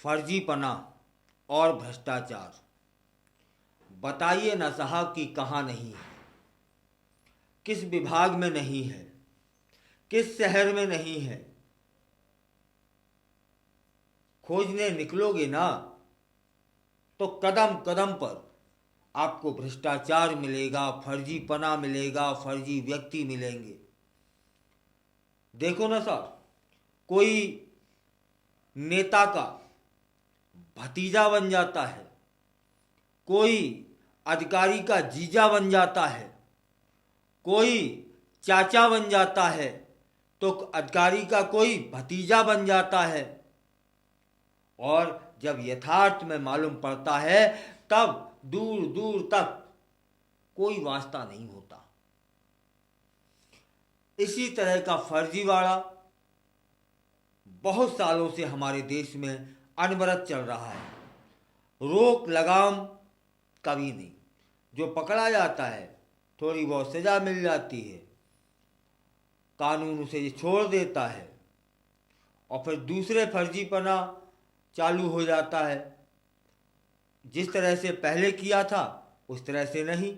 फर्जीपना और भ्रष्टाचार। बताइए ना साहब कि कहाँ नहीं है, किस विभाग में नहीं है, किस शहर में नहीं है। खोजने निकलोगे ना तो कदम कदम पर आपको भ्रष्टाचार मिलेगा, फर्जीपना मिलेगा, फर्जी व्यक्ति मिलेंगे। देखो ना साहब, कोई नेता का भतीजा बन जाता है, कोई अधिकारी का जीजा बन जाता है, कोई चाचा बन जाता है, तो अधिकारी का कोई भतीजा बन जाता है। और जब यथार्थ में मालूम पड़ता है तब दूर दूर तक कोई वास्ता नहीं होता। इसी तरह का फर्जीवाड़ा बहुत सालों से हमारे देश में अनवरत चल रहा है। रोक लगाम कभी नहीं। जो पकड़ा जाता है थोड़ी बहुत सजा मिल जाती है, कानून उसे छोड़ देता है और फिर दूसरे फर्जीपना चालू हो जाता है। जिस तरह से पहले किया था उस तरह से नहीं,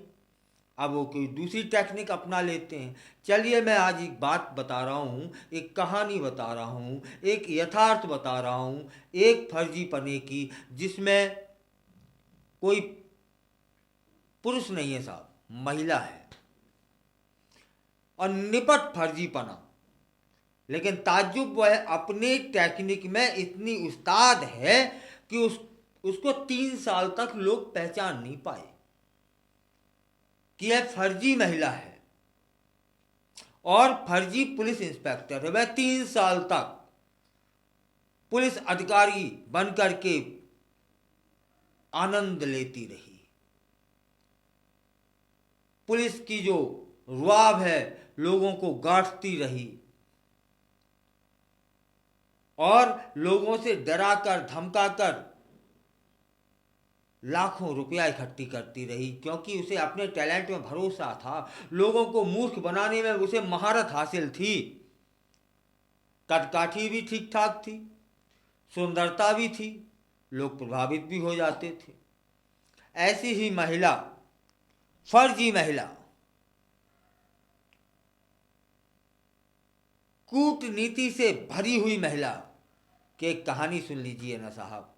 अब वो कोई दूसरी टेक्निक अपना लेते हैं। चलिए मैं आज एक बात बता रहा हूँ, एक कहानी बता रहा हूँ, एक यथार्थ बता रहा हूँ, एक फर्जीपने की, जिसमें कोई पुरुष नहीं है साहब, महिला है। और निपट फर्जीपना, लेकिन ताज्जुब वह अपनी टेक्निक में इतनी उस्ताद है कि उसको 3 साल तक लोग पहचान नहीं पाए कि यह फर्जी महिला है और फर्जी पुलिस इंस्पेक्टर है। वह 3 साल तक पुलिस अधिकारी बनकर के आनंद लेती रही। पुलिस की जो रुआब है लोगों को गांठती रही और लोगों से डराकर धमकाकर लाखों रुपया इकट्ठी करती रही, क्योंकि उसे अपने टैलेंट में भरोसा था। लोगों को मूर्ख बनाने में उसे महारत हासिल थी। कदकाठी भी ठीक ठाक थी, सुंदरता भी थी, लोग प्रभावित भी हो जाते थे। ऐसी ही महिला, फर्जी महिला, कूटनीति से भरी हुई महिला की एक कहानी सुन लीजिए ना साहब,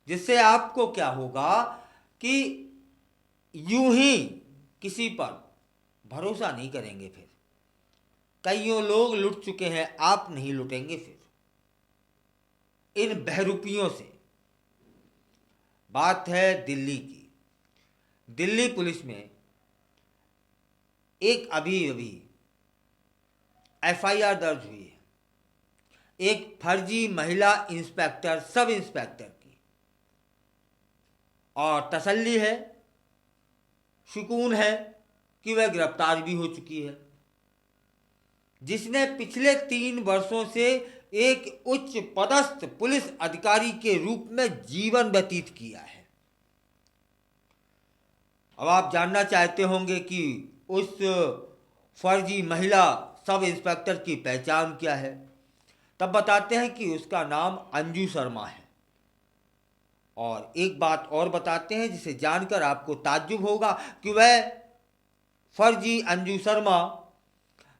जिससे आपको क्या होगा कि यूं ही किसी पर भरोसा नहीं करेंगे। फिर कईयों लोग लुट चुके हैं, आप नहीं लुटेंगे फिर इन बहरूपियों से। बात है दिल्ली की। दिल्ली पुलिस में एक अभी अभी एफआईआर दर्ज हुई है एक फर्जी महिला इंस्पेक्टर, सब इंस्पेक्टर की। और तसल्ली है, सुकून है कि वह गिरफ्तार भी हो चुकी है, जिसने पिछले 3 वर्षों से एक उच्च पदस्थ पुलिस अधिकारी के रूप में जीवन व्यतीत किया है। अब आप जानना चाहते होंगे कि उस फर्जी महिला सब इंस्पेक्टर की पहचान क्या है। तब बताते हैं कि उसका नाम अंजू शर्मा है। और एक बात और बताते हैं जिसे जानकर आपको ताज्जुब होगा कि वह फर्जी अंजू शर्मा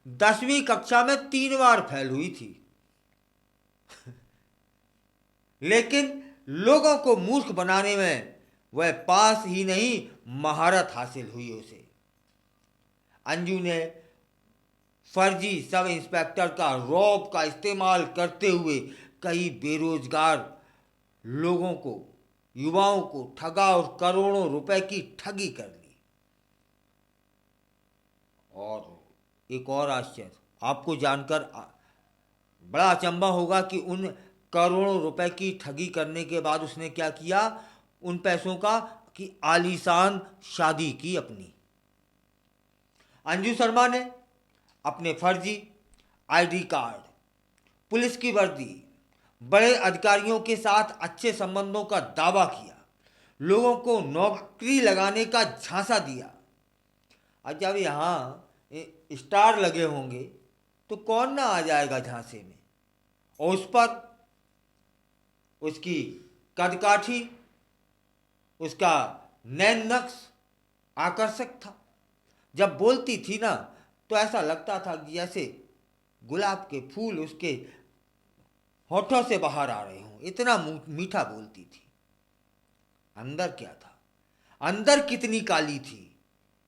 10वीं कक्षा में 3 बार फेल हुई थी। लेकिन लोगों को मूर्ख बनाने में वह पास ही नहीं, महारत हासिल हुई उसे। अंजू ने फर्जी सब इंस्पेक्टर का रौब का इस्तेमाल करते हुए कई बेरोजगार लोगों को, युवाओं को ठगा और करोड़ों रुपए की ठगी कर ली। और एक और आश्चर्य, आपको जानकर बड़ा अचंभा होगा कि उन करोड़ों रुपए की ठगी करने के बाद उसने क्या किया। उन पैसों का कि आलीशान शादी की अपनी। अंजू शर्मा ने अपने फर्जी आईडी कार्ड, पुलिस की वर्दी, बड़े अधिकारियों के साथ अच्छे संबंधों का दावा किया, लोगों को नौकरी लगाने का झांसा दिया। और जब यहाँ स्टार लगे होंगे तो कौन ना आ जाएगा झांसे में। और उस पर उसकी कदकाठी, उसका नैन नक्श आकर्षक था। जब बोलती थी ना तो ऐसा लगता था कि जैसे गुलाब के फूल उसके होठों से बाहर आ रहे हों, इतना मीठा बोलती थी। अंदर क्या था, अंदर कितनी काली थी,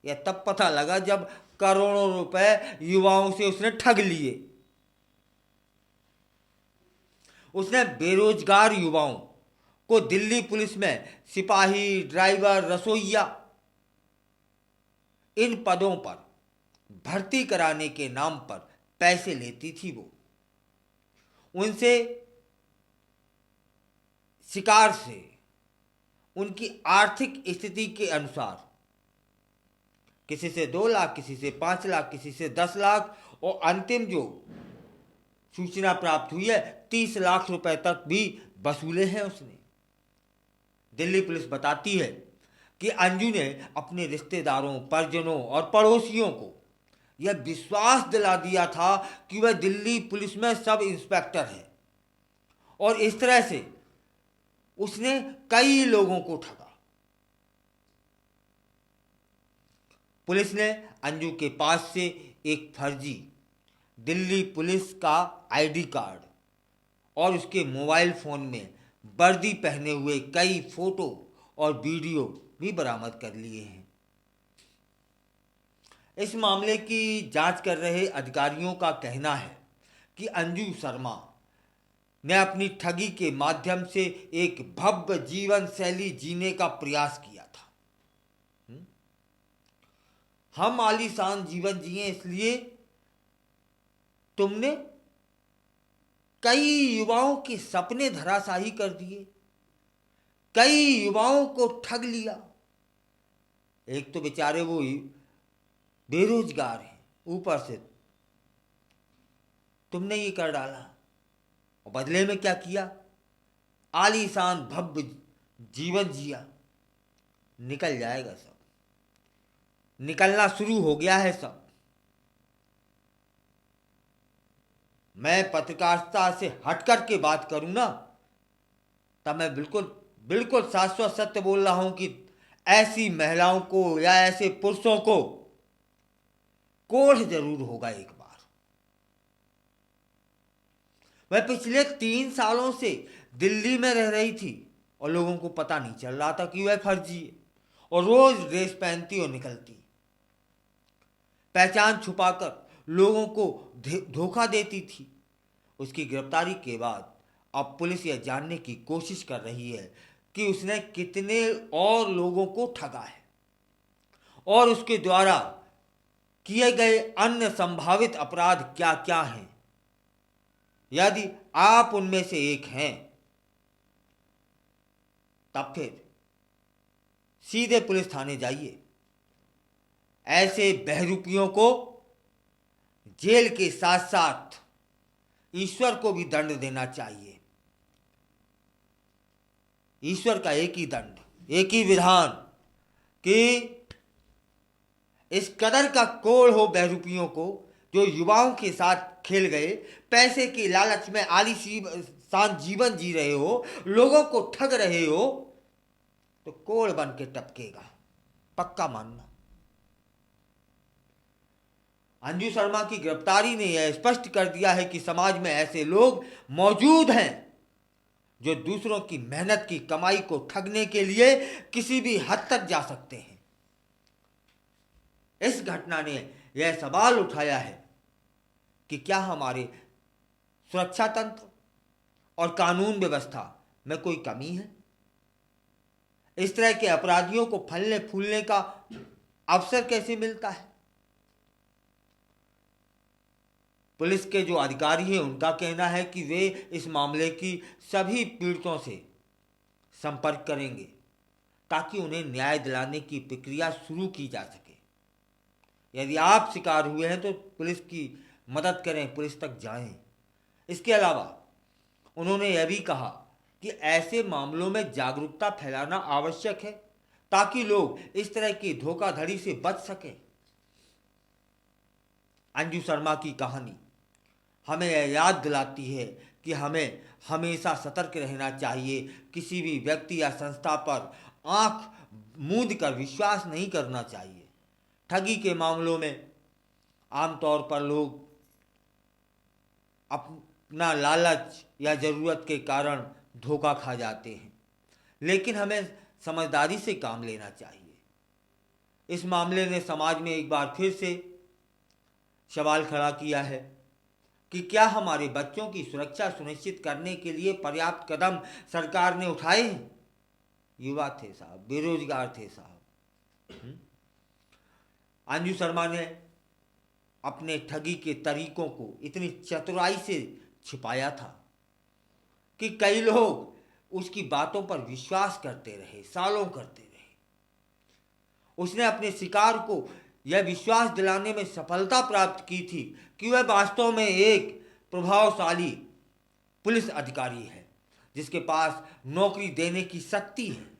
यह तब पता लगा जब करोड़ों रुपए युवाओं से उसने ठग लिए। उसने बेरोजगार युवाओं को दिल्ली पुलिस में सिपाही, ड्राइवर, रसोइया इन पदों पर भर्ती कराने के नाम पर पैसे लेती थी। वो उनसे शिकार से उनकी आर्थिक स्थिति के अनुसार किसी से 2 लाख, किसी से 5 लाख, किसी से 10 लाख और अंतिम जो सूचना प्राप्त हुई है 30 लाख रुपए तक भी वसूले हैं उसने। दिल्ली पुलिस बताती है कि अंजू ने अपने रिश्तेदारों, परिजनों और पड़ोसियों को यह विश्वास दिला दिया था कि वह दिल्ली पुलिस में सब इंस्पेक्टर है, और इस तरह से उसने कई लोगों को ठगा। पुलिस ने अंजू के पास से एक फर्जी दिल्ली पुलिस का आईडी कार्ड और उसके मोबाइल फोन में वर्दी पहने हुए कई फोटो और वीडियो भी बरामद कर लिए हैं। इस मामले की जांच कर रहे अधिकारियों का कहना है कि अंजू शर्मा ने अपनी ठगी के माध्यम से एक भव्य जीवन शैली जीने का प्रयास किया था। हम आलीशान जीवन जिए इसलिए तुमने कई युवाओं के सपने धराशायी कर दिए, कई युवाओं को ठग लिया। एक तो बेचारे वो बेरोजगार हैं, ऊपर से तुमने ये कर डाला, और बदले में क्या किया, आलीशान भव्य जीवन जिया। निकल जाएगा सब, निकलना शुरू हो गया है सब। मैं पत्रकारिता से हटकर के बात करूं ना, तब मैं बिल्कुल शाश्वत सत्य बोल रहा हूं कि ऐसी महिलाओं को या ऐसे पुरुषों को कोढ़ जरूर होगा एक बार। मैं पिछले 3 सालों से दिल्ली में रह रही थी और लोगों को पता नहीं चल रहा था कि वह फर्जी है, और रोज ड्रेस पहनती और निकलती, पहचान छुपाकर लोगों को धोखा देती थी। उसकी गिरफ्तारी के बाद अब पुलिस यह जानने की कोशिश कर रही है कि उसने कितने और लोगों को ठगा है और उसके द्वारा किए गए अन्य संभावित अपराध क्या क्या हैं। यदि आप उनमें से एक हैं तब फिर सीधे पुलिस थाने जाइए। ऐसे बहरूपियों को जेल के साथ साथ ईश्वर को भी दंड देना चाहिए। ईश्वर का एक ही दंड, एक ही विधान कि इस कदर का कोढ़ हो बहरूपियों को जो युवाओं के साथ खेल गए, पैसे के लालच में आलीशान जीवन जी रहे हो, लोगों को ठग रहे हो, तो कोढ़ बन के टपकेगा, पक्का मानना। अंजू शर्मा की गिरफ्तारी ने यह स्पष्ट कर दिया है कि समाज में ऐसे लोग मौजूद हैं जो दूसरों की मेहनत की कमाई को ठगने के लिए किसी भी हद तक जा सकते हैं। इस घटना ने यह सवाल उठाया है कि क्या हमारे सुरक्षा तंत्र और कानून व्यवस्था में कोई कमी है। इस तरह के अपराधियों को फलने फूलने का अवसर कैसे मिलता है। पुलिस के जो अधिकारी हैं उनका कहना है कि वे इस मामले की सभी पीड़ितों से संपर्क करेंगे ताकि उन्हें न्याय दिलाने की प्रक्रिया शुरू की जा सके। यदि आप शिकार हुए हैं तो पुलिस की मदद करें, पुलिस तक जाएं। इसके अलावा उन्होंने यह भी कहा कि ऐसे मामलों में जागरूकता फैलाना आवश्यक है ताकि लोग इस तरह की धोखाधड़ी से बच सकें। अंजू शर्मा की कहानी हमें यह याद दिलाती है कि हमें हमेशा सतर्क रहना चाहिए। किसी भी व्यक्ति या संस्था पर आंख मूंद कर विश्वास नहीं करना चाहिए। ठगी के मामलों में आमतौर पर लोग अपना लालच या ज़रूरत के कारण धोखा खा जाते हैं, लेकिन हमें समझदारी से काम लेना चाहिए। इस मामले ने समाज में एक बार फिर से सवाल खड़ा किया है कि क्या हमारे बच्चों की सुरक्षा सुनिश्चित करने के लिए पर्याप्त कदम सरकार ने उठाए हैं। युवा थे साहब, बेरोजगार थे साहब। अंजू शर्मा ने अपने ठगी के तरीकों को इतनी चतुराई से छिपाया था कि कई लोग उसकी बातों पर विश्वास करते रहे, सालों करते रहे। उसने अपने शिकार को यह विश्वास दिलाने में सफलता प्राप्त की थी कि वह वास्तव में एक प्रभावशाली पुलिस अधिकारी है जिसके पास नौकरी देने की शक्ति है।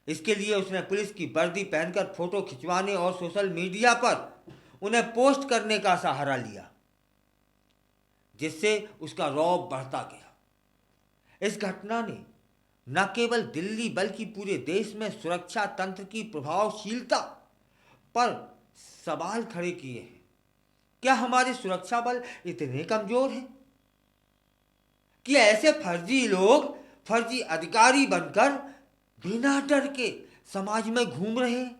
इसके लिए उसने पुलिस की वर्दी पहनकर फोटो खिंचवाने और सोशल मीडिया पर उन्हें पोस्ट करने का सहारा लिया, जिससे उसका रौब बढ़ता गया। इस घटना ने न केवल दिल्ली बल्कि पूरे देश में सुरक्षा तंत्र की प्रभावशीलता पर सवाल खड़े किए हैं। क्या हमारे सुरक्षा बल इतने कमजोर हैं कि ऐसे फर्जी लोग फर्जी अधिकारी बनकर बिना डर के समाज में घूम रहे हैं?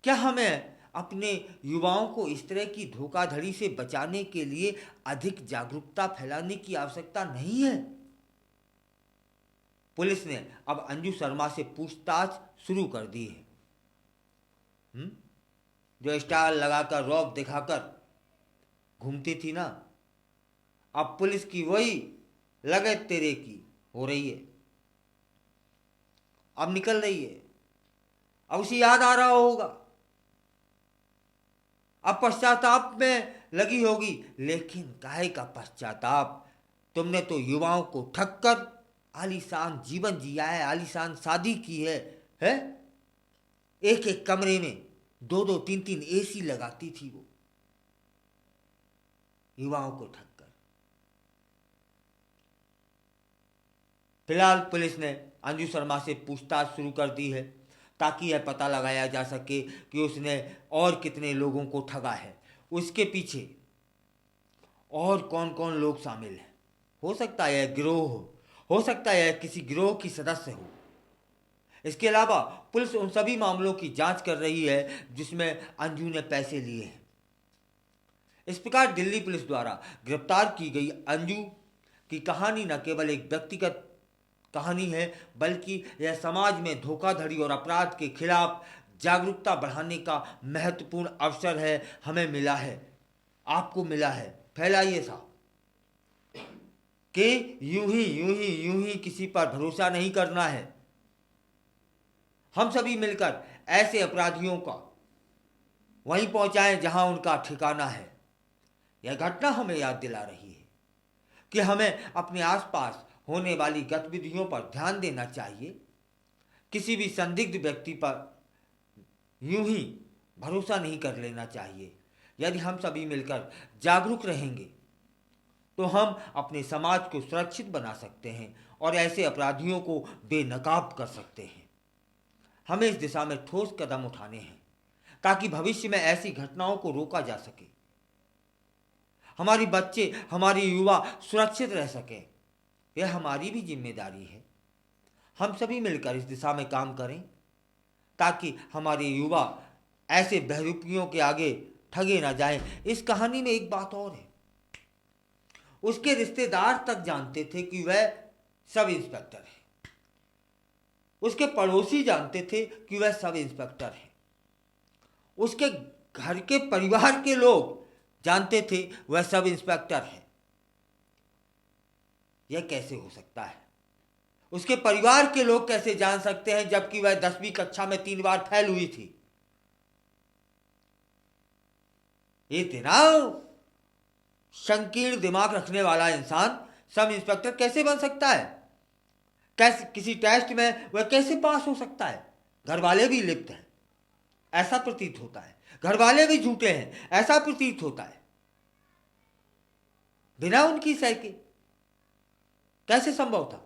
क्या हमें अपने युवाओं को इस तरह की धोखाधड़ी से बचाने के लिए अधिक जागरूकता फैलाने की आवश्यकता नहीं है? पुलिस ने अब अंजू शर्मा से पूछताछ शुरू कर दी है। जो स्टार लगाकर रौब दिखाकर घूमती थी ना, अब पुलिस की वही लगे तेरे की हो रही है। अब निकल रही है, अब उसे याद आ रहा होगा, अब पश्चाताप में लगी होगी। लेकिन काहे का पश्चाताप? तुमने तो युवाओं को ठग कर आलीशान जीवन जिया है, आलीशान शादी की है? एक एक कमरे में 2-2, 3-3 एसी लगाती थी वो, युवाओं को ठग कर। फिलहाल पुलिस ने अंजू शर्मा से पूछताछ शुरू कर दी है ताकि यह पता लगाया जा सके कि उसने और कितने लोगों को ठगा है, उसके पीछे और कौन कौन लोग शामिल हैं। हो सकता है यह गिरोह हो सकता है यह किसी गिरोह की सदस्य हो। इसके अलावा पुलिस उन सभी मामलों की जांच कर रही है जिसमें अंजू ने पैसे लिए हैं। इस प्रकार दिल्ली पुलिस द्वारा गिरफ्तार की गई अंजू की कहानी न केवल एक व्यक्तिगत कहानी है, बल्कि यह समाज में धोखाधड़ी और अपराध के खिलाफ जागरूकता बढ़ाने का महत्वपूर्ण अवसर है। हमें मिला है, आपको मिला है। फैलाइए साहब कि यूं ही किसी पर भरोसा नहीं करना है। हम सभी मिलकर ऐसे अपराधियों का वहीं पहुंचाएं जहां उनका ठिकाना है। यह घटना हमें याद दिला रही है कि हमें अपने आसपास होने वाली गतिविधियों पर ध्यान देना चाहिए। किसी भी संदिग्ध व्यक्ति पर यूं ही भरोसा नहीं कर लेना चाहिए। यदि हम सभी मिलकर जागरूक रहेंगे तो हम अपने समाज को सुरक्षित बना सकते हैं और ऐसे अपराधियों को बेनकाब कर सकते हैं। हमें इस दिशा में ठोस कदम उठाने हैं ताकि भविष्य में ऐसी घटनाओं को रोका जा सके, हमारे बच्चे, हमारे युवा सुरक्षित रह सकें। यह हमारी भी जिम्मेदारी है। हम सभी मिलकर इस दिशा में काम करें ताकि हमारे युवा ऐसे बहरूपियों के आगे ठगे ना जाएं। इस कहानी में एक बात और है, उसके रिश्तेदार तक जानते थे कि वह सब इंस्पेक्टर है, उसके पड़ोसी जानते थे कि वह सब इंस्पेक्टर है, उसके घर के परिवार के लोग जानते थे वह सब इंस्पेक्टर है। यह कैसे हो सकता है? उसके परिवार के लोग कैसे जान सकते हैं जबकि वह 10वीं कक्षा में 3 बार फेल हुई थी? इतना संकीर्ण दिमाग रखने वाला इंसान सब इंस्पेक्टर कैसे बन सकता है? कैसे किसी टेस्ट में वह कैसे पास हो सकता है? घर वाले भी लिप्त हैं ऐसा प्रतीत होता है, घर वाले भी झूठे हैं ऐसा प्रतीत होता है। बिना उनकी सह के? कैसे संभव था?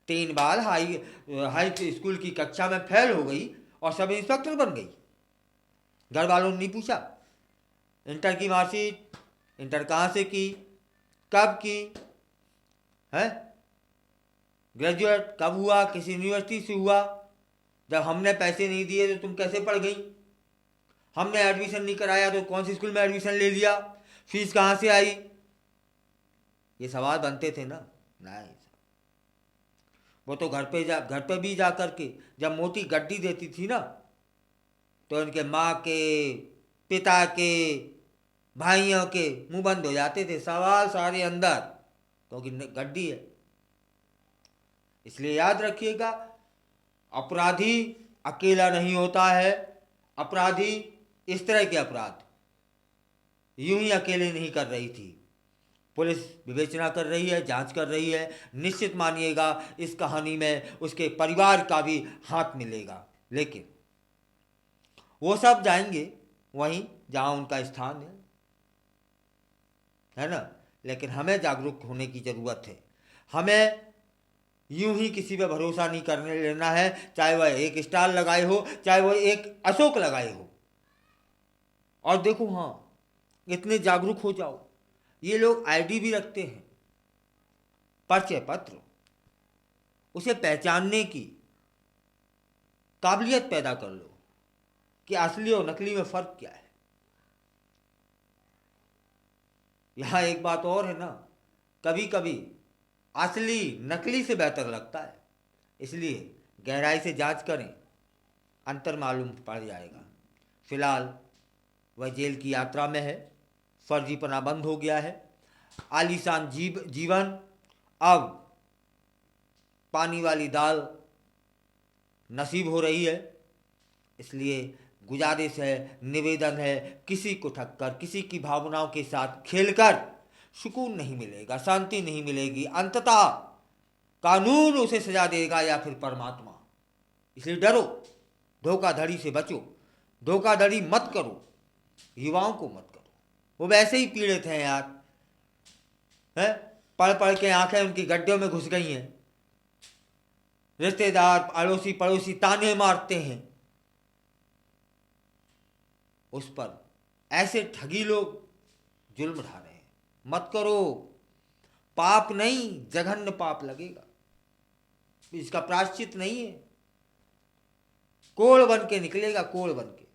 3 बार हाई स्कूल की कक्षा में फेल हो गई और सब इंस्पेक्टर बन गई। घर वालों ने नहीं पूछा इंटर की मार्कशीट, इंटर कहाँ से की, कब की है, ग्रेजुएट कब हुआ, किस यूनिवर्सिटी से हुआ, जब हमने पैसे नहीं दिए तो तुम कैसे पढ़ गई, हमने एडमिशन नहीं कराया तो कौन सी स्कूल में एडमिशन ले लिया, फीस कहाँ से आई? ये सवाल बनते थे ना। नहीं, वो तो घर पे भी जा करके जब मोटी गड्डी देती थी ना, तो उनके माँ के, पिता के, भाइयों के मुंह बंद हो जाते थे, सवाल सारे अंदर, क्योंकि गड्डी है। इसलिए याद रखिएगा, अपराधी अकेला नहीं होता है। अपराधी इस तरह के अपराध यूं ही अकेले नहीं कर रही थी, पुलिस विवेचना कर रही है, जांच कर रही है। निश्चित मानिएगा इस कहानी में उसके परिवार का भी हाथ मिलेगा, लेकिन वो सब जाएंगे वहीं जहां उनका स्थान है ना। लेकिन हमें जागरूक होने की ज़रूरत है। हमें यूं ही किसी पे भरोसा नहीं करने लेना है, चाहे वह एक स्टार लगाए हो, चाहे वह एक अशोक लगाए हो। और देखो, हाँ, इतने जागरूक हो जाओ, ये लोग आईडी भी रखते हैं, परिचय पत्र, उसे पहचानने की काबिलियत पैदा कर लो कि असली और नकली में फर्क क्या है। यहां एक बात और है ना, कभी कभी असली नकली से बेहतर लगता है, इसलिए गहराई से जांच करें, अंतर मालूम पड़ जाएगा। फिलहाल वह जेल की यात्रा में है, फर्जीपना बंद हो गया है, आलीशान जीवन अब पानी वाली दाल नसीब हो रही है। इसलिए गुजारिश है, निवेदन है, किसी को ठक्कर, किसी की भावनाओं के साथ खेलकर सुकून नहीं मिलेगा, शांति नहीं मिलेगी। अंततः कानून उसे सजा देगा या फिर परमात्मा। इसलिए डरो, धोखाधड़ी से बचो, धोखाधड़ी मत करो, युवाओं को मत करो। वो वैसे ही पीड़ित हैं यार, है, पढ़ पढ़ के आंखें उनकी गड्ढों में घुस गई हैं। रिश्तेदार, अड़ोसी पड़ोसी ताने मारते हैं उस पर, ऐसे ठगी लोग जुल्म ढा रहे हैं। मत करो, पाप नहीं, जघन्य पाप लगेगा, इसका प्रायश्चित नहीं है। कोढ़ बन के निकलेगा, कोढ़ बन के।